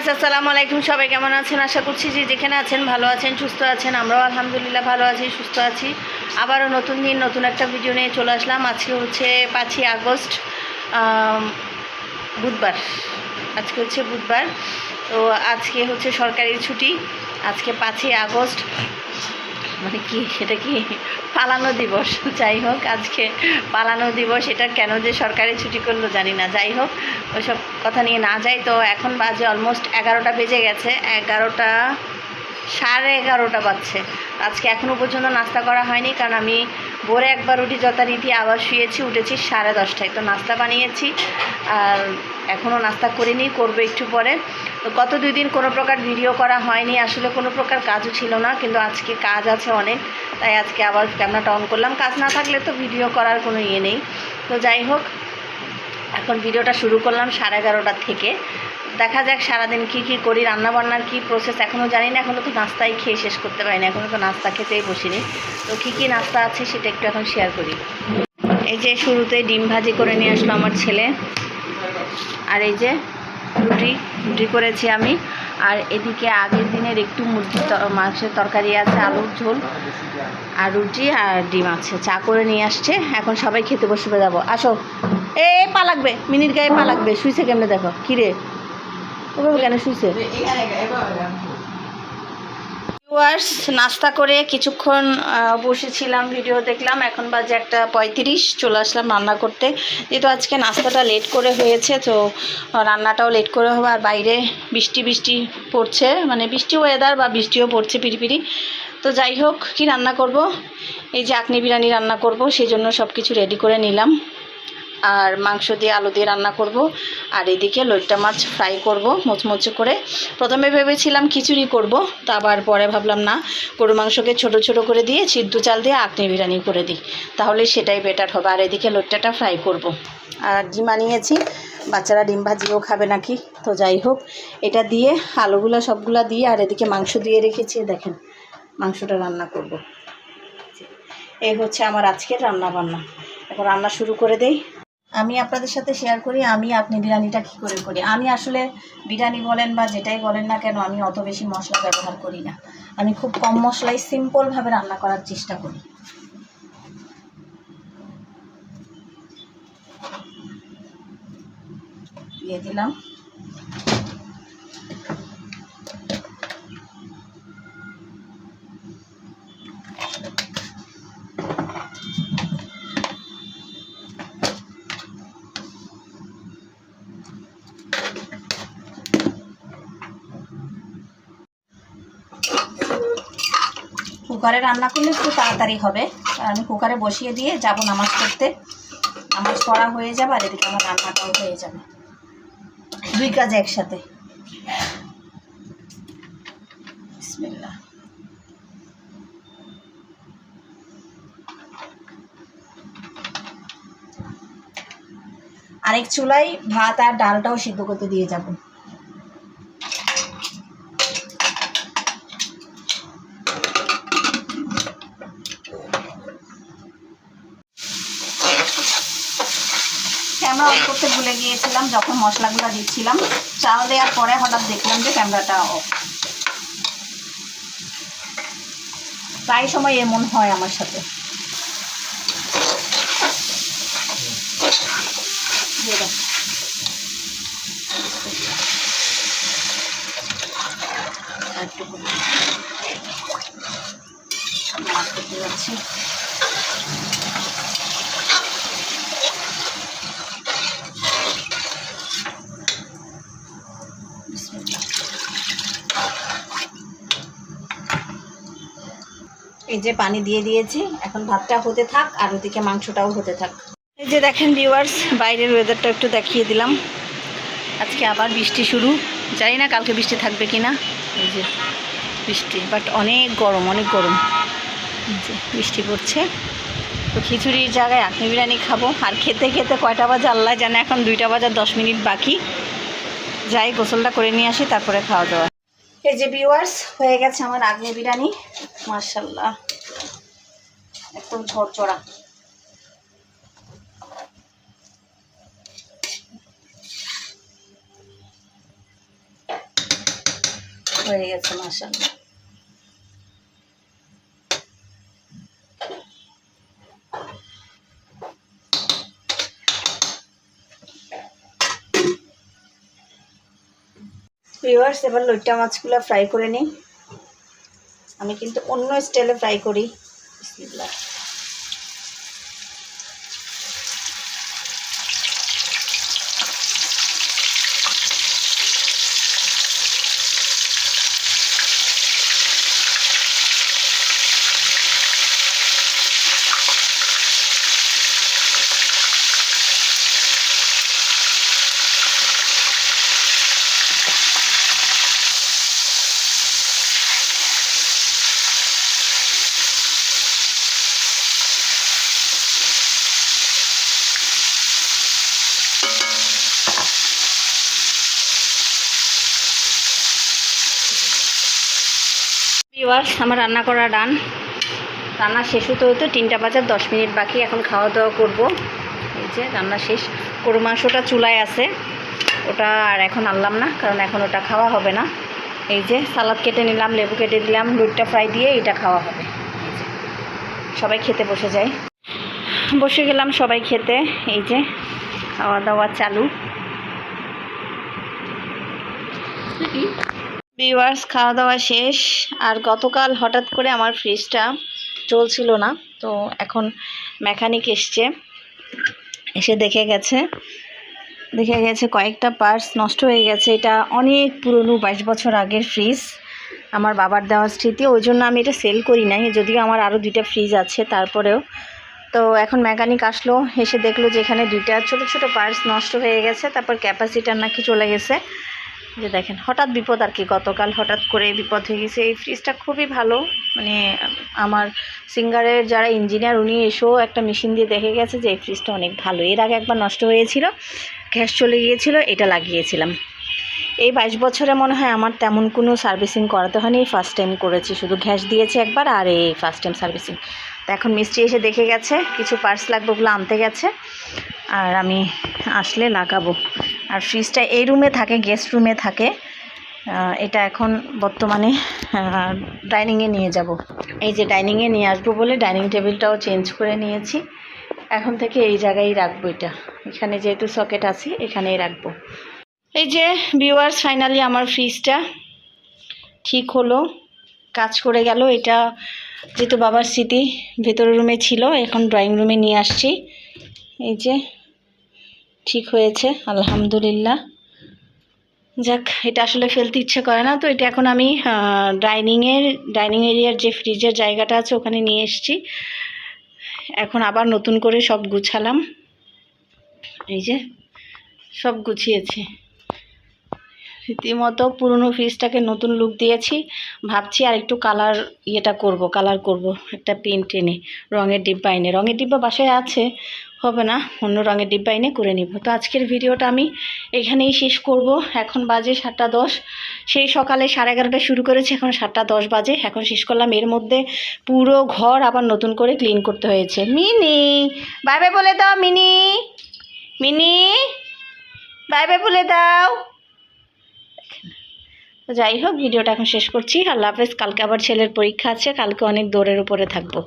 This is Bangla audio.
ভিউয়ার্স আসসালামু আলাইকুম। সবাই কেমন আছেন? আশা করছি যে যেখানে আছেন ভালো আছেন, সুস্থ আছেন। আমরাও আলহামদুলিল্লাহ ভালো আছি, সুস্থ আছি। আবারও নতুন দিন নতুন একটা ভিডিও নিয়ে চলে আসলাম। আজকে হচ্ছে 5ই আগস্ট, বুধবার। আজকে হচ্ছে বুধবার, তো আজকে হচ্ছে সরকারি ছুটি। আজকে 5ই আগস্ট, মানে কি সেটা কি পালানো দিবস। যাই হোক, আজকে পালানো দিবস। এটা কেন যে সরকারি ছুটি করলো জানি না। যাই হোক, ওইসব কথা নিয়ে না যাই। তো এখন বাজে অলমোস্ট 11টা বেজে গেছে, 11টা 11:30 বাজছে। আজকে এখনও পর্যন্ত নাস্তা করা হয়নি, কারণ আমি ভোরে একবার উঠি যথারীতি, আবার শুয়েছি, উঠেছি 10:30টায়। তো নাস্তা বানিয়েছি আর এখনও নাস্তা করিনি, করবো একটু পরে। তো গত 2 দিন কোনো প্রকার ভিডিও করা হয়নি, আসলে কোনো প্রকার কাজও ছিল না, কিন্তু আজকে কাজ আছে অনেক, তাই আজকে আবার ক্যামেরাটা অন করলাম। কাজ না থাকলে তো ভিডিও করার কোনো ইয়ে নেই। তো যাই হোক, এখন ভিডিওটা শুরু করলাম 11:30 থেকে। দেখা যাক সারাদিন কী করি, রান্নাবান্নার কী প্রসেস এখনও জানি না। এখনও তো নাস্তাই খেয়ে শেষ করতে পারি না, এখনও তো নাস্তা খেতেই বসিনি। তো কী নাস্তা আছে সেটা একটু এখন শেয়ার করি। এই যে শুরুতে ডিম ভাজি করে নিয়ে আসলো আমার ছেলে, আর এই যে রুটি করেছি আমি। আর এদিকে আগের দিনের একটু মাংসের তরকারি আছে, আলুর ঝোল আর রুটি আর ডিম আছে। চা করে নিয়ে আসছে, এখন সবাই খেতে বসবে। যাবো, আসো। পা লাগবে, মিনিট গায়ে পা লাগবে। শুইছে কেমনে দেখো, কিরে ওভাবে কেন শুইছে? ভিউয়ার্স, নাস্তা করে কিছুক্ষণ বসেছিলাম, ভিডিও দেখলাম। এখন বাজে 1:35, চলে আসলাম রান্না করতে। যেহেতু আজকে নাস্তাটা লেট করে হয়েছে, তো রান্নাটাও লেট করে হবে। আর বাইরে বৃষ্টি পড়ছে, মানে বৃষ্টি ওয়েদার বা বৃষ্টিও পড়ছে পিরিপিরি। তো যাই হোক, কি রান্না করব? এই যে আখনি বিরিয়ানি রান্না করব, সেই জন্য সব কিছু রেডি করে নিলাম। আর মাংস দিয়ে আলু দিয়ে রান্না করব। আর এদিকে লইট্টা মাছ ফ্রাই করব মুচমুচে করে। প্রথমে ভেবেছিলাম খিচুড়ি করব, তো আবার পরে ভাবলাম না, গরু মাংসকে ছোট ছোট করে দিয়ে সিদ্ধ চাল দিয়ে আখনি বিরিয়ানি করে দিই, তাহলে সেটাই বেটার হবে। আর এদিকে লইট্টাটা ফ্রাই করব। আর ডিম আনিয়েছি, বাচ্চারা ডিম ভাজিও খাবে নাকি। তো যাই হোক, এটা দিয়ে আলুগুলো সবগুলা দিয়ে, আর এদিকে মাংস দিয়ে রেখেছি। দেখেন, মাংসটা রান্না করব। এই হচ্ছে আমার আজকের রান্না বান্না। এখন রান্না শুরু করে দেই। আমি আপনাদের সাথে শেয়ার করি আমি আপনি বিরিয়ানিটা কী করে করি। আমি আসলে বিরিয়ানি বলেন বা যেটাই বলেন না কেন, আমি অত বেশি মশলা ব্যবহার করি না। আমি খুব কম মশলায় সিম্পলভাবে রান্না করার চেষ্টা করি। দিয়ে দিলাম কুকারে রান্না করলে একটু তাড়াতাড়ি হবে। আমি কুকারে বসিয়ে দিয়ে যাব নামাজ পড়তে, নামাজ পড়া হয়ে যাবে আর এদিকে আমার রান্নাটাও হয়ে যাবে, 2 কাজ একসাথে। বিসমিল্লাহ। আরেক চুলায় ভাত আর ডালটাও সিদ্ধ করতে দিয়ে যাব। ক্যামেরা অফ করতে ভুলে গিয়েছিলাম যখন মশলাগুলো দিচ্ছিলাম। চাল দেওয়ার পরে হঠাৎ দেখলাম যে ক্যামেরাটা অফ। প্রায় সময় এমন হয় আমার সাথে। করতে যাচ্ছি। এই যে পানি দিয়ে দিয়েছি, এখন ভাতটা হতে থাক আর ওদিকে মাংসটাও হতে থাক। এই যে দেখেন ভিউয়ার্স, বাইরের ওয়েদারটা একটু দেখিয়ে দিলাম। আজকে আবার বৃষ্টি শুরু, জানি না কালকে বৃষ্টি থাকবে কি না। এই যে বৃষ্টি, বাট অনেক গরম, অনেক গরম। যে বৃষ্টি পড়ছে। তো খিচুড়ির জায়গায় আখনি বিরিয়ানি খাবো। আর খেতে খেতে কয়টা বাজে আল্লাহ জানে, এখন 2টা বাজার 10 মিনিট বাকি। যাই গোসলটা করে নিয়ে আসি, তারপরে খাওয়া দাওয়া। এই যে ভিউয়ার্স, হয়ে গেছে আমার আখনি বিরিয়ানি। মাশাআল্লাহ, একদম ঝরঝরা। হয়ে গেছে মাশাআল্লাহ। ভিউয়ার্স, এবার লইট্টা মাছগুলো ফ্রাই করে নিই। আমি কিন্তু অন্য স্টাইলে ফ্রাই করি। বিসমিল্লাহ। ভিউয়ার্স, আমার রান্না করা ডান। রান্না শেষ হতে হতে 3টা বাজার 10 মিনিট বাকি। এখন খাওয়া দাওয়া করব। এই যে রান্না শেষ। গরু মাংসটা চুলায় আছে, ওটা আর এখন আনলাম না, কারণ এখন ওটা খাওয়া হবে না। এই যে সালাদ কেটে নিলাম, লেবু কেটে দিলাম, লুটটা ফ্রাই দিয়ে এটা খাওয়া হবে। সবাই খেতে বসে যায়। বসে গেলাম সবাই খেতে। এই যে খাওয়া দাওয়া চালু। ভিউয়ার্স, খাওয়া দাওয়া শেষ। আর গতকাল হঠাৎ করে আমার ফ্রিজটা চলছিল না, তো এখন মেকানিক এসে দেখে গেছে কয়েকটা পার্টস নষ্ট হয়ে গেছে। এটা অনেক পুরনো, 22 বছর আগের ফ্রিজ, আমার বাবার দেওয়া স্মৃতি। ওই জন্য আমি এটা সেল করি নাই, যদিও আমার আরও 2টা ফ্রিজ আছে তারপরেও। তো এখন মেকানিক আসলো, এসে দেখলো যে এখানে 2টা ছোট ছোট পার্টস নষ্ট হয়ে গেছে, তারপর ক্যাপাসিটার নাকি চলে গেছে। যে দেখেন, হঠাৎ বিপদ আর কি, গতকাল হঠাৎ করে বিপদ হয়ে গেছে। এই ফ্রিজটা খুবই ভালো, মানে আমার সিঙ্গারের যারা ইঞ্জিনিয়ার উনি এসেও একটা মেশিন দিয়ে দেখে গেছে যে এই ফ্রিজটা অনেক ভালো। এর আগে একবার নষ্ট হয়েছিল, গ্যাস চলে গিয়েছিল, এটা লাগিয়েছিলাম। এই 22 বছরে মনে হয় আমার তেমন কোনো সার্ভিসিং করাতে হয়নি, এই ফার্স্ট টাইম করেছি। শুধু গ্যাস দিয়েছে একবার, আর এই ফার্স্ট টাইম সার্ভিসিং। তো এখন মিস্ত্রি এসে দেখে গেছে, কিছু পার্টস লাগবে, ওগুলো আনতে গেছে, আর আমি আসলে লাগাবো। আর ফ্রিজটা এই রুমে থাকে, গেস্ট রুমে থাকে। এটা এখন বর্তমানে ডাইনিংয়ে নিয়ে যাব। এই যে ডাইনিংয়ে নিয়ে আসবো বলে ডাইনিং টেবিলটাও চেঞ্জ করে নিয়েছি। এখন থেকে এই জায়গায় রাখবো, এটা এখানে যেহেতু সকেট আছে এখানেই রাখবো। এই যে ভিউয়ার্স, ফাইনালি আমার ফ্রিজটা ঠিক হলো, কাজ করে গেল। এটা যেহেতু বাবার স্মৃতি ভেতরের রুমে ছিল, এখন ড্রয়িং রুমে নিয়ে আসছি। এই যে ঠিক হয়েছে, আলহামদুলিল্লাহ। যাক, এটা আসলে ফেলতে ইচ্ছে করে না, তো এটা এখন আমি ডাইনিং এরিয়ার যে ফ্রিজের জায়গাটা আছে ওখানে নিয়ে এসেছি। এখন আবার নতুন করে সব গুছালাম। এই যে সব গুছিয়েছি, রীতিমতো পুরনো ফ্রিজটাকে নতুন লুক দিয়েছি। ভাবছি আর একটু কালার করব, একটা পেন্ট এনে, রঙের ডিব্বা এনে। রঙের ডিব্বা বাসায় আছে, হবে না, অন্য রঙের ডিব্বা এনে করে নিব। তো আজকের ভিডিওটা আমি এখানেই শেষ করব। এখন বাজে 7:10। সেই সকালে 11:30 শুরু করেছি, এখন 7:10 বাজে। এখন শেষ করলাম। এর মধ্যে পুরো ঘর আবার নতুন করে ক্লিন করতে হয়েছে। মিনি বাই বাই বলে দাও, মিনি বাই বাই বলে দাও। তো যাই হোক, ভিডিওটা এখন শেষ করছি। আল্লাহ হাফেজ। কালকে আবার ছেলের পরীক্ষা আছে, কালকে অনেক দৌড়ের উপরে থাকবো।